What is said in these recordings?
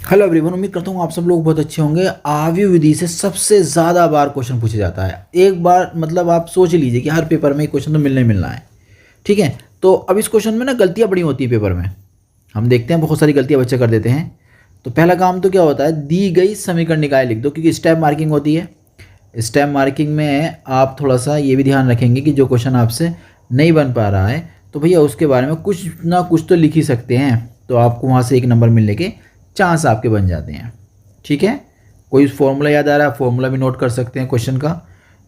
Hello everyone, उम्मीद करता हूँ आप सब लोग बहुत अच्छे होंगे। आव्यूह विधि से सबसे ज़्यादा बार क्वेश्चन पूछा जाता है। एक बार मतलब आप सोच लीजिए कि हर पेपर में क्वेश्चन तो मिलना ही मिलना है। ठीक है, तो अब इस क्वेश्चन में ना गलतियाँ बड़ी होती है पेपर में। हम देखते हैं बहुत सारी गलतियाँ बच्चे कर देते हैं। तो पहला काम तो क्या होता है, दी गई समीकरण निकाय लिख दो, क्योंकि स्टेप मार्किंग होती है। स्टेप मार्किंग में आप थोड़ा सा ये भी ध्यान रखेंगे कि जो क्वेश्चन आपसे नहीं बन पा रहा है तो भैया उसके बारे में कुछ ना कुछ तो लिख ही सकते हैं, तो आपको वहाँ से एक नंबर मिलने के चांस आपके बन जाते हैं। ठीक है, कोई फॉर्मूला याद आ रहा है, फॉर्मूला भी नोट कर सकते हैं क्वेश्चन का,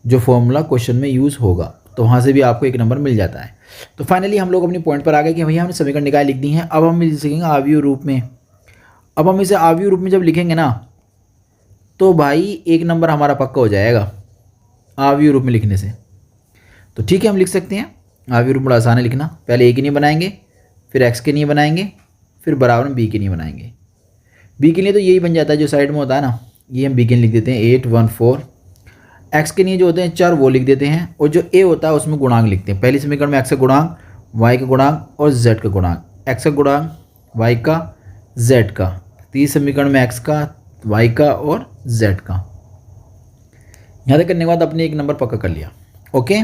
जो फॉर्मूला क्वेश्चन में यूज़ होगा, तो वहाँ से भी आपको एक नंबर मिल जाता है। तो फाइनली हम लोग अपनी पॉइंट पर आ गए कि भैया हमने समीकरण निकाय लिख दी हैं। अब हम लिख सकेंगे आव्यूह रूप में। अब हम इसे आव्यूह रूप में जब लिखेंगे ना, तो भाई एक नंबर हमारा पक्का हो जाएगा आव्यूह रूप में लिखने से। तो ठीक है, हम लिख सकते हैं। आव्यूह रूप बड़ा आसान है लिखना। पहले ए के लिए बनाएंगे, फिर एक्स के लिए बनाएंगे, फिर बराबर में बी के लिए बनाएंगे। बी के लिए तो यही बन जाता है जो साइड में होता है ना, ये हम बी के लिए लिख देते हैं 8 1 4। एक्स के लिए जो होते हैं चर वो लिख देते हैं, और जो ए होता है उसमें गुणांक लिखते हैं। पहली समीकरण में एक्स का गुणांक, वाई का गुणांक और जेड का गुणांक। एक्स का गुणांक, वाई का, जेड का। तीसरी समीकरण में एक्स का, वाई का और जेड का। यहाँ तक करने के बाद अपने एक नंबर पक्का कर लिया। ओके,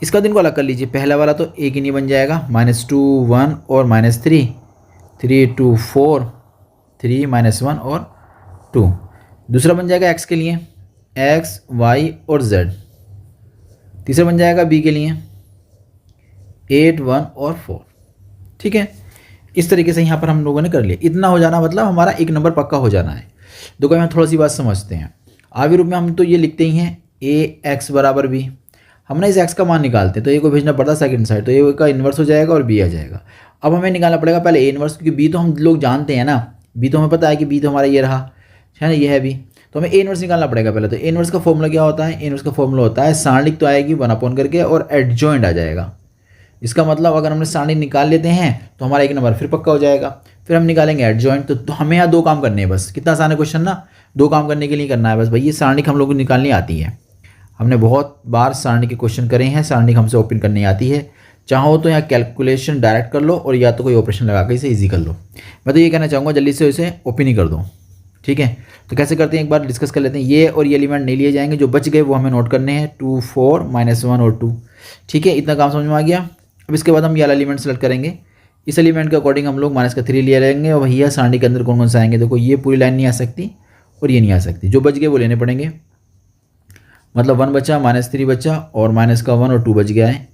इसका दिन को अलग कर लीजिए। पहला वाला तो ए के लिए बन जाएगा -2 1 और -3 3 2 4 3 -1 और 2। दूसरा बन जाएगा एक्स के लिए एक्स, वाई और जेड। तीसरा बन जाएगा बी के लिए 8 1 और 4। ठीक है, इस तरीके से यहाँ पर हम लोगों ने कर लिया। इतना हो जाना मतलब हमारा एक नंबर पक्का हो जाना है। देखो यहाँ थोड़ा सी बात समझते हैं। आव्यूह रूप में हम तो ये लिखते ही हैं ए एक्स बराबर बी। हम ना इस एक्स का मान निकालते हैं, तो ए को भेजना पड़ता है सेकंड साइड, तो ए का इन्वर्स हो जाएगा और बी आ जाएगा। अब हमें निकालना पड़ेगा पहले ए इन्वर्स, क्योंकि बी तो हम लोग जानते हैं ना, बी तो हमें पता है कि बी तो हमारा ये रहा है ना, ये है बी। तो हमें ए इन्वर्स निकालना पड़ेगा पहले। तो ए इन्वर्स का फॉर्मूला क्या होता है, ए इन्वर्स का फॉर्मूला होता है सारणिक तो आएगी 1 करके और एडजॉइंट आ जाएगा। इसका मतलब अगर हमने सारणिक निकाल लेते हैं तो हमारा एक नंबर फिर पक्का हो जाएगा। फिर हम निकालेंगे एडजॉइंट। तो हमें यहाँ दो काम करने हैं बस। कितना आसान है क्वेश्चन ना, दो काम करने के लिए करना है बस। भाई ये सारणिक हम लोग को निकालनी आती है, हमने बहुत बार सारणिक के क्वेश्चन करे हैं। सारणिक हमसे ओपन करनी आती है। चाहो तो यहाँ कैलकुलेशन डायरेक्ट कर लो, और या तो कोई ऑपरेशन लगा के इसे ईजी कर लो। मैं तो ये कहना चाहूँगा जल्दी से इसे ओपन ही कर दो। ठीक है, तो कैसे करते हैं एक बार डिस्कस कर लेते हैं। ये और ये एलिमेंट नहीं लिए जाएंगे, जो बच गए वो हमें नोट करने हैं 2 4 -1 और 2। ठीक है, इतना काम समझ में आ गया। अब इसके बाद हम ये वाला एलिमेंट सेलेक्ट करेंगे। इस एलिमेंट के अकॉर्डिंग हम लोग -3 ले लेंगे, और भैया सारणी के अंदर कौन कौन से आएंगे। देखो ये पूरी लाइन नहीं आ सकती और ये नहीं आ सकती, जो बच गए वो लेने पड़ेंगे। मतलब 1 बचा, -3 बचा और -1 और 2 बच गया है।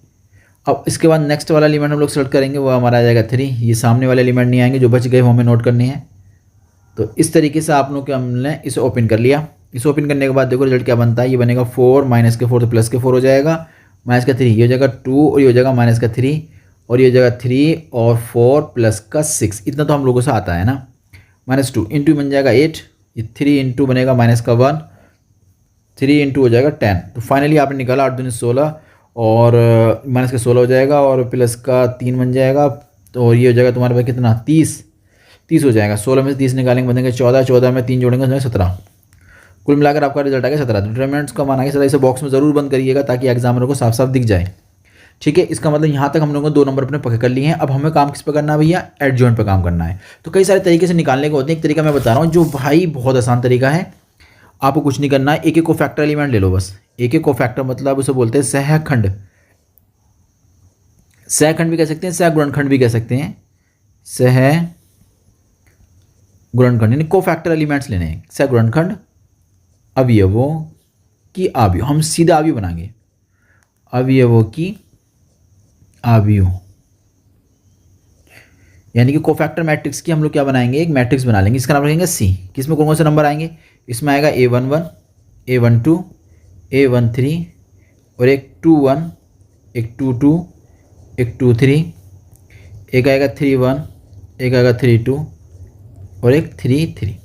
अब इसके बाद नेक्स्ट वाला एलिमेंट हम लोग सेलेक्ट करेंगे, वो हमारा आ जाएगा 3। ये सामने वाले एलिमेंट नहीं आएंगे, जो बच गए वो हमें नोट करने हैं। तो इस तरीके से आप लोग हमने इसे ओपन कर लिया। इसे ओपन करने के बाद देखो रिजल्ट क्या बनता है। ये बनेगा 4 -4 तो +4 हो जाएगा, -3 ये हो जाएगा 2 और ये हो जाएगा -3 और ये हो जाएगा 3 और 4 +6। इतना तो हम लोगों से आता है ना। -2 इंटू बन जाएगा 8, ये 3 इंटू बनेगा -1, 3 इंटू हो जाएगा 10। तो फाइनली आपने निकाला 8 दूनी 16 और -16 हो जाएगा और +3 बन जाएगा। तो ये हो जाएगा तुम्हारे पास कितना 30 हो जाएगा। 16 में से 30 निकालेंगे बनेंगे 14, 14 में 3 जोड़ेंगे 17। कुल मिलाकर आपका रिजल्ट आ गया 17। डिटरमिनेंट्स का मान आ गया 17। इसे बॉक्स में ज़रूर बंद करिएगा ताकि एग्जामिनर को साफ साफ दिख जाए। ठीक है, इसका मतलब यहाँ तक हम लोगों ने 2 नंबर अपने पक्के कर लिए हैं। अब हमें काम किस पे करना है भैया, एडजॉइंट पे काम करना है। तो कई सारे तरीके से निकालने के होते हैं। एक तरीका मैं बता रहा हूँ जो भाई बहुत आसान तरीका है। आपको कुछ नहीं करना है, एक एक कोफैक्टर एलिमेंट ले लो बस। एक एक कोफैक्टर मतलब उसे बोलते हैं सहखंड। सहखंड भी कह सकते हैं, सहगुणनखंड भी कह सकते हैं। सहगुणनखंड यानी कोफैक्टर एलिमेंट्स लेने हैं। सहगुणनखंड अवयवों की आव्यूह, हम सीधा आव्यूह बनाएंगे। अवयवों की आव्यूह यानी कि कोफैक्टर मैट्रिक्स की हम लोग क्या बनाएंगे, एक मैट्रिक्स बना लेंगे। इसका नाम रखेंगे सी। किसमें कौन कौन से नंबर आएंगे, इसमें आएगा A11, A12, A13 और एक 21, एक 22, एक 23, एक आएगा 31, एक आएगा 32 और एक 33।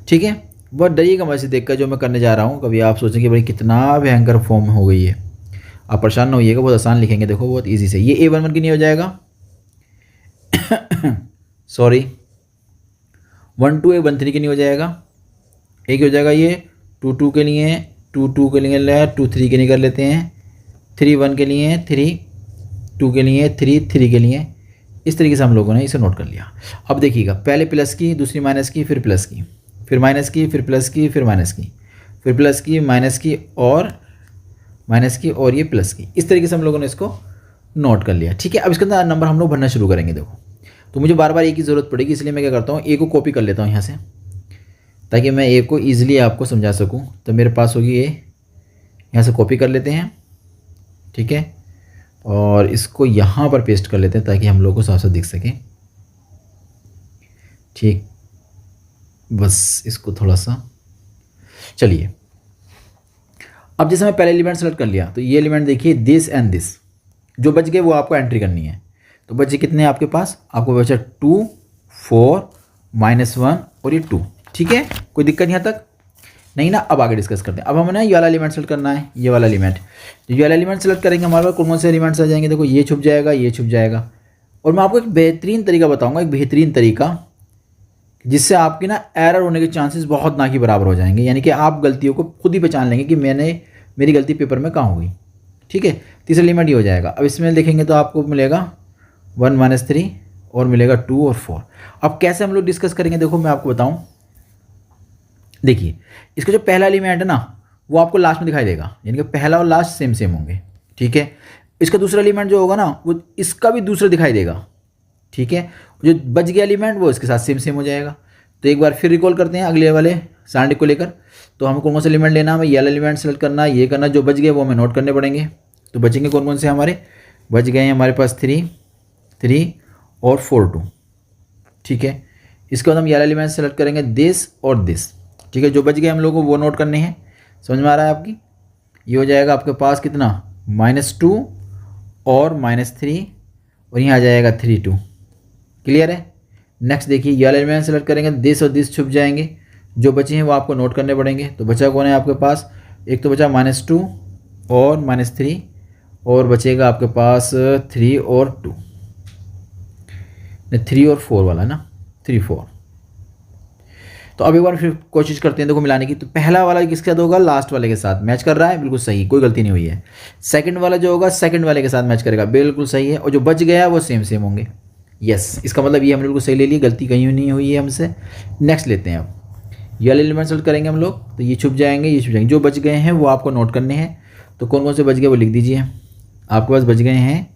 ठीक है, बहुत डरिएगा मैं से देखकर जो मैं करने जा रहा हूँ। कभी आप सोचेंगे भाई कितना भयंकर फॉर्म हो गई है, आप परेशान ना होइएगा, बहुत आसान लिखेंगे। देखो बहुत इजी से। ये A11 की नहीं हो जाएगा सॉरी 12 A13 के नहीं हो जाएगा। एक हो जाएगा ये 22 के लिए, 22 के लिए 23 के लिए कर लेते हैं, 31 के लिए, 32 के लिए, 33 के लिए, इस तरीके से हम लोगों ने इसे नोट कर लिया। अब देखिएगा, पहले प्लस की, दूसरी माइनस की, फिर प्लस की, फिर माइनस की, फिर प्लस की, फिर माइनस की, फिर प्लस की, माइनस की और माइनस की और ये प्लस की। इस तरीके से हम लोगों ने इसको नोट कर लिया। ठीक है, अब इसके अंदर नंबर हम लोग भरना शुरू करेंगे। देखो, तो मुझे बार बार ए की ज़रूरत पड़ेगी, इसलिए मैं क्या करता हूँ, ए को कॉपी कर लेता हूँ यहाँ से, ताकि मैं ए को ईजिली आपको समझा सकूँ। तो मेरे पास होगी ए, यहाँ से कॉपी कर लेते हैं। ठीक है, और इसको यहाँ पर पेस्ट कर लेते हैं ताकि हम लोग को साफ साफ दिख सके। ठीक, बस इसको थोड़ा सा, चलिए। अब जैसे मैं पहले एलिमेंट सेलेक्ट कर लिया, तो ये एलिमेंट देखिए, दिस एंड दिस जो बच गए वो आपको एंट्री करनी है। तो बचे कितने आपके पास, आपको बचा 2, 4, -1 और ये 2। ठीक है, कोई दिक्कत यहाँ तक नहीं ना। अब आगे डिस्कस करते हैं। अब हमें ना ये वाला एलिमेंट सेलेक्ट करना है, ये वाला एलिमेंट। तो ये वाला एलिमेंट सेलेक्ट करेंगे, हमारे पास कौन से एलिमेंट्स आ जाएंगे। देखो, ये छुप जाएगा, ये छुप जाएगा। और मैं आपको एक बेहतरीन तरीका बताऊंगा, एक बेहतरीन तरीका, जिससे आपकी ना एरर होने के चांसेस बहुत ना के बराबर हो जाएंगे। यानी कि आप गलतियों को खुद ही पहचान लेंगे कि मेरी गलती पेपर में कहाँ हुई। ठीक है, तीसरा एलिमेंट ये हो जाएगा। अब इसमें देखेंगे तो आपको मिलेगा 1 - 3 और मिलेगा 2 और 4। अब कैसे हम लोग डिस्कस करेंगे, देखो मैं आपको बताऊं। देखिए, इसका जो पहला एलिमेंट है ना, वो आपको लास्ट में दिखाई देगा, यानी कि पहला और लास्ट सेम सेम होंगे। ठीक है, इसका दूसरा एलिमेंट जो होगा ना, वो इसका भी दूसरा दिखाई देगा। ठीक है, जो बच गया एलिमेंट वो इसके साथ सेम सेम हो जाएगा। तो एक बार फिर रिकॉल करते हैं अगले वाले सारणी को लेकर। तो हमें कौन सा एलिमेंट लेना है, हमें ये एलिमेंट सेलेक्ट करना है, ये करना, जो बच गए वो हमें नोट करने पड़ेंगे। तो बचेंगे कौन कौन से, हमारे बच गए हैं हमारे पास 3, 3 और 4, 2। ठीक है, इसके बाद हम ये एलिमेंट सेलेक्ट करेंगे, दिस और दिस। ठीक है, जो बच गए हम लोगों को वो नोट करने हैं। समझ में आ रहा है आपकी। ये हो जाएगा आपके पास कितना, -2 और -3 और यहाँ आ जाएगा 3, 2। क्लियर है। नेक्स्ट देखिए, ये एलिमेंट सेलेक्ट करेंगे, दिस और दिस छुप जाएंगे, जो बचे हैं वो आपको नोट करने पड़ेंगे। तो बचा कौन है आपके पास, एक तो बचा -2 और -3 और बचेगा आपके पास 3 और 2, 3 और 4 वाला ना, 3, 4। तो अब एक बार फिर कोशिश करते हैं देखो मिलाने की। तो पहला वाला किसके साथ होगा, लास्ट वाले के साथ मैच कर रहा है, बिल्कुल सही, कोई गलती नहीं हुई है। सेकंड वाला जो होगा सेकंड वाले के साथ मैच करेगा, बिल्कुल सही है। और जो बच गया वो सेम सेम होंगे। यस, इसका मतलब ये हमने बिल्कुल सही ले लिया, गलती कहीं नहीं हुई है हमसे। नेक्स्ट लेते हैं, अब ये वाले एलिमेंट सेलेक्ट करेंगे हम लोग। तो ये छुप जाएंगे, ये छुप जाएंगे, जो बच गए हैं वो आपको नोट करने हैं। तो कौन कौन से बच गए वो लिख दीजिए। आपके पास बच गए हैं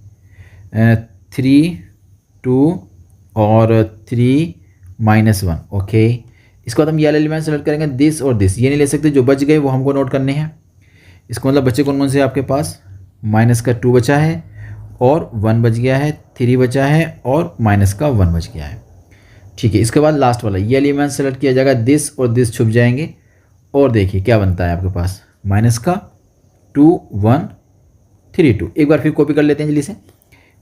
3, 2 और 3 -1। ओके, इसके बाद हम ये वाले एलिमेंट सेलेक्ट करेंगे, दिस और दिस। ये नहीं ले सकते, जो बच गए वो हमको नोट करने हैं। इसका मतलब बच्चे कौन कौन से आपके पास, -2 बचा है और 1 बच गया है, 3 बचा है और -1 बच गया है। ठीक है, इसके बाद लास्ट वाला ये एलिमेंट सेलेक्ट किया जाएगा, दिस और दिस छुप जाएंगे। और देखिए क्या बनता है आपके पास, -2, 1, 3, 2। एक बार फिर कॉपी कर लेते हैं जल्दी से।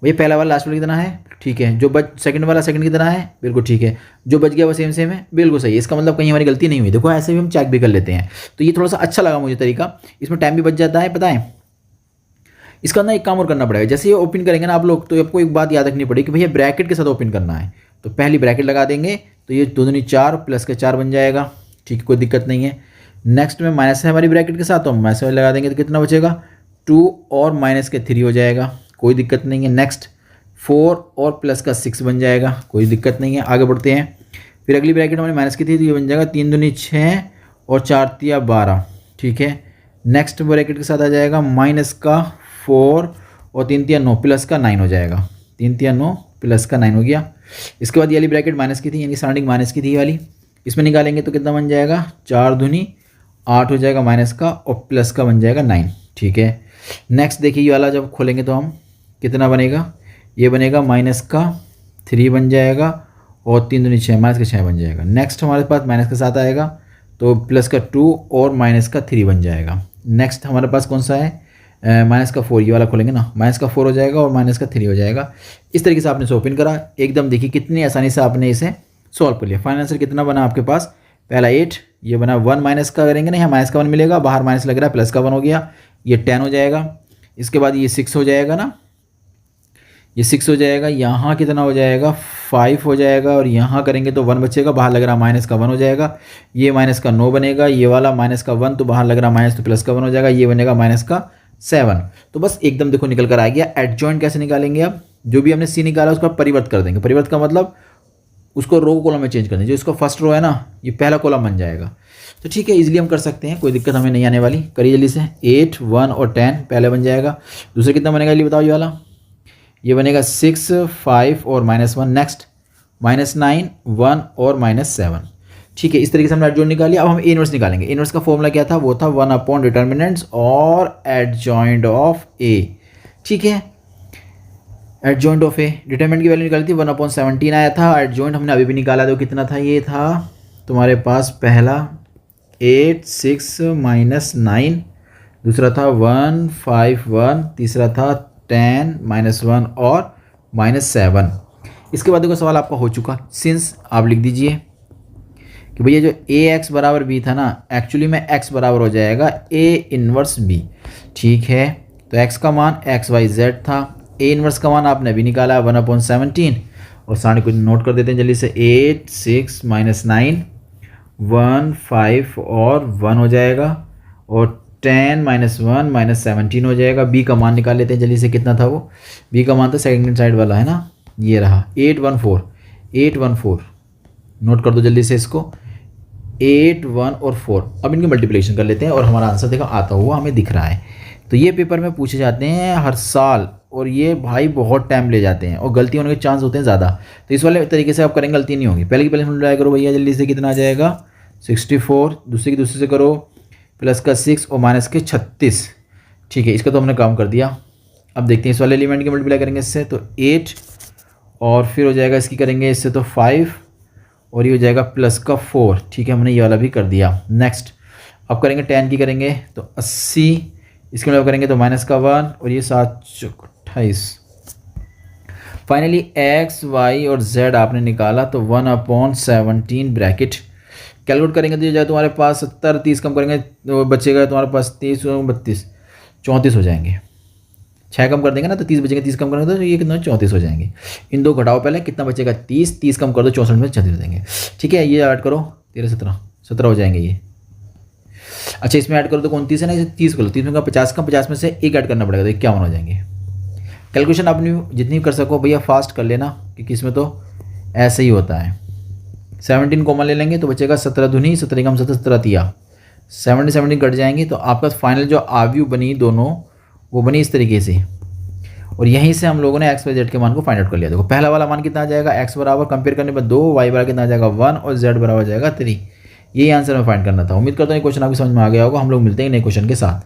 भैया पहला वाला लास्ट वाला कितना है, ठीक है। जो सेकंड वाला सेकंड की तरह है, बिल्कुल ठीक है। जो बच गया वो सेम सेम है, बिल्कुल सही है। इसका मतलब कहीं हमारी गलती नहीं हुई। देखो ऐसे भी हम चेक भी कर लेते हैं। तो ये थोड़ा सा अच्छा लगा मुझे तरीका, इसमें टाइम भी बच जाता है। पता है इसका ना एक काम और करना पड़ेगा, जैसे ये ओपन करेंगे ना आप लोग, तो आपको एक बात याद रखनी पड़ेगी कि भैया ब्रैकेट के साथ ओपन करना है। तो पहली ब्रैकेट लगा देंगे, तो ये 2 दूनी 4 प्लस के 4 बन जाएगा। ठीक है, कोई दिक्कत नहीं है। नेक्स्ट में माइनस है हमारी ब्रैकेट के साथ, तो माइनस लगा देंगे तो कितना बचेगा, 2 और -3 हो जाएगा, कोई दिक्कत नहीं है। नेक्स्ट 4 और प्लस का 6 बन जाएगा, कोई दिक्कत नहीं है। आगे बढ़ते हैं। फिर अगली ब्रैकेट हमारी माइनस की थी, तो ये बन जाएगा 3 दूनी 6 और 4 तिया 12। ठीक है, नेक्स्ट ब्रैकेट के साथ आ जाएगा -4 और 3 तिया 9 प्लस का 9 हो जाएगा। 3 तिया 9 प्लस का 9 हो गया। इसके बाद ये वाली ब्रैकेट माइनस की थी, यानी सराउंडिंग माइनस की थी ये वाली, इसमें निकालेंगे तो कितना बन जाएगा, 4 दूनी 8 हो जाएगा माइनस का, और प्लस का बन जाएगा 9। ठीक है, नेक्स्ट देखिए ये वाला जब खोलेंगे तो हम कितना बनेगा, ये बनेगा -3 बन जाएगा और 3 दूनी 6 माइनस का 6 बन जाएगा। नेक्स्ट हमारे पास माइनस के साथ आएगा तो प्लस का 2 और माइनस का 3 बन जाएगा। नेक्स्ट हमारे पास कौन सा है, -4, ये वाला खोलेंगे ना, -4 हो जाएगा और -3 हो जाएगा। इस तरीके से आपने इसे ओपन करा, एकदम देखिए कितनी आसानी से आपने इसे सॉल्व कर लिया। फाइनल आंसर कितना बना आपके पास, पहला 8, ये बना 1 माइनस का करेंगे ना, यहाँ माइनस का 1 मिलेगा, बाहर माइनस लग रहा है, प्लस का 1 हो गया, ये 10 हो जाएगा। इसके बाद ये 6 हो जाएगा ना, ये 6 हो जाएगा, यहाँ कितना हो जाएगा 5 हो जाएगा, और यहाँ करेंगे तो 1 बचेगा, बाहर लग रहा माइनस का 1 हो जाएगा, ये माइनस का 9 बनेगा, ये वाला माइनस का 1 तो बाहर लग रहा माइनस तो प्लस का 1 हो जाएगा, ये बनेगा -7। तो बस एकदम देखो निकल कर आ गया। एडजॉइंट कैसे निकालेंगे अब, जो भी हमने सी निकाला उसका परिवर्त कर देंगे। परिवर्त का मतलब उसको रो कॉलम में चेंज कर देंगे। जो इसका फर्स्ट रो है ना, ये पहला कॉलम बन जाएगा। तो ठीक है, इजीली हम कर सकते हैं, कोई दिक्कत हमें नहीं आने वाली। करिए जल्दी से। 8, 1 और 10 पहले बन जाएगा। दूसरा कितना बनेगा ये बताओ, ये वाला ये बनेगा 6, 5 और -1। नेक्स्ट -9, 1 और -7। ठीक है, इस तरीके से हमने एडजॉइंट निकाली। अब हम ए इनवर्स निकालेंगे। ए इनवर्स का फॉर्मूला क्या था, वो था 1 डिटर्मिनेंट्स और एडजॉइंट ऑफ ए। ठीक है, एडजॉइंट ऑफ ए, डिटरमिनेंट की वैल्यू निकाली थी 1/17 आया था। एडजॉइंट हमने अभी भी निकाला, तो कितना था, ये था तुम्हारे पास पहला 8, 6 -9, दूसरा था 1, 5, 1, तीसरा था 10 -1 और -7। इसके बाद देखो सवाल आपका हो चुका। सिंस आप लिख दीजिए कि भैया जो ax बराबर b था ना, एक्चुअली में x बराबर हो जाएगा a इनवर्स b। ठीक है, तो x का मान xyz था। a इनवर्स का मान आपने भी निकाला 1/17 और सारे कुछ नोट कर देते हैं जल्दी से। 8, 6 -9, 1, 5 और 1 हो जाएगा और 10 -1 -17 हो जाएगा। b का मान निकाल लेते हैं जल्दी से, कितना था वो, b का मान तो सेकंड साइड वाला है ना, ये रहा 814 नोट कर दो जल्दी से इसको। 8, 1 और 4। अब इनकी मल्टीप्लिकेशन कर लेते हैं और हमारा आंसर देखो आता हुआ हमें दिख रहा है। तो ये पेपर में पूछे जाते हैं हर साल और ये भाई बहुत टाइम ले जाते हैं और गलती होने के चांस होते हैं ज़्यादा। तो इस वाले तरीके से आप करेंगे, गलती नहीं होगी। पहले की पहले मल्टीप्लाई करो भैया जल्दी से, कितना आ जाएगा 64, दूसरे की दूसरे से करो, प्लस का 6 और माइनस के 36। ठीक है, इसका तो हमने काम कर दिया। अब देखते हैं इस वाले एलिमेंट की मल्टीप्लाई करेंगे इससे, तो 8 और फिर हो जाएगा इसकी करेंगे इससे तो 5 और ये हो जाएगा प्लस का 4। ठीक है, हमने ये वाला भी कर दिया। नेक्स्ट अब करेंगे 10 की करेंगे तो 80, इसके मतलब करेंगे तो -1 और ये 7, 28। फाइनली x, y और z आपने निकाला तो 1/17 ब्रैकेट कैलकुलेट करेंगे तो ये जाए तुम्हारे पास 70, 30 कम करेंगे तो बचेगा तुम्हारे पास 30, 32, 34 हो जाएंगे। 6 कम कर देंगे ना तो 30 बचेंगे, 30 कम करेंगे तो ये कितना 34 हो जाएंगे। इन दो घटाओ पहले, कितना बचेगा 30, 30 कम कर दो 64 में 34 हो जाएंगे। ठीक है, ये ऐड करो 13, 17 हो जाएंगे ये। अच्छा, इसमें ऐड करो तो 29 है ना, इसे 30 कर लो, 30 में का 50 का 50 में से 1 ऐड करना पड़ेगा तो 51 हो जाएंगे। कैलकुलेशन अपनी जितनी कर सको भैया फास्ट कर लेना, क्योंकि इसमें तो ऐसे ही होता है। 17 कॉमन ले लेंगे तो बचेगा 17 दूनी 17 कम 17 तिया 17 कट जाएंगे। तो आपका फाइनल जो आव्यू बनी दोनों वो बनी इस तरीके से, और यहीं से हम लोगों ने x, y, z के मान को फाइंड आउट कर लिया। देखो पहला वाला मान कितना आ जाएगा, x बराबर कंपेयर करने पर 2, y बराबर कितना आ जाएगा 1 और z बराबर आ जाएगा 3। यही आंसर में फाइंड करना था। उम्मीद करता हूँ ये क्वेश्चन आपको समझ में आ गया होगा। हम लोग मिलते हैं नए क्वेश्चन के साथ।